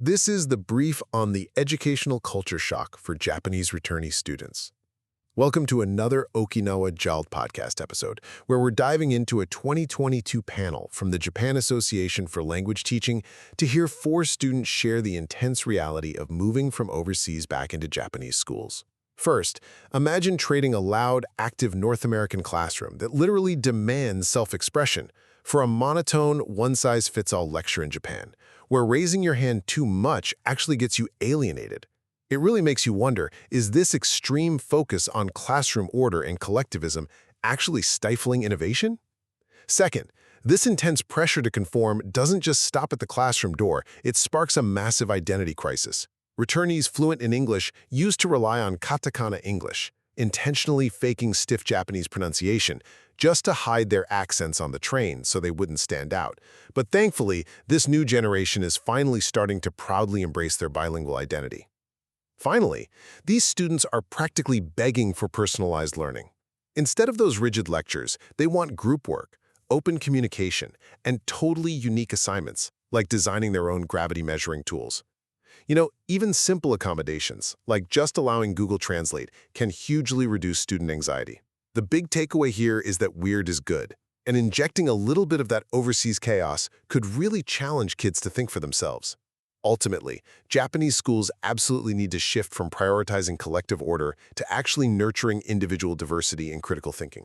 This is the brief on the educational culture shock for Japanese returnee students. Welcome to another Okinawa JALD podcast episode, where we're diving into a 2022 panel from the Japan Association for Language Teaching to hear 4 students share the intense reality of moving from overseas back into Japanese schools. First, imagine trading a loud, active North American classroom that literally demands self-expression for a monotone, one-size-fits-all lecture in Japan, where raising your hand too much actually gets you alienated. It really makes you wonder, is this extreme focus on classroom order and collectivism actually stifling innovation? Second, this intense pressure to conform doesn't just stop at the classroom door, it sparks a massive identity crisis. Returnees fluent in English used to rely on katakana English, intentionally faking stiff Japanese pronunciation, just to hide their accents on the train so they wouldn't stand out. But thankfully, this new generation is finally starting to proudly embrace their bilingual identity. Finally, these students are practically begging for personalized learning. Instead of those rigid lectures, they want group work, open communication, and totally unique assignments, like designing their own gravity measuring tools. Even simple accommodations, like just allowing Google Translate, can hugely reduce student anxiety. The big takeaway here is that weird is good, and injecting a little bit of that overseas chaos could really challenge kids to think for themselves. Ultimately, Japanese schools absolutely need to shift from prioritizing collective order to actually nurturing individual diversity and critical thinking.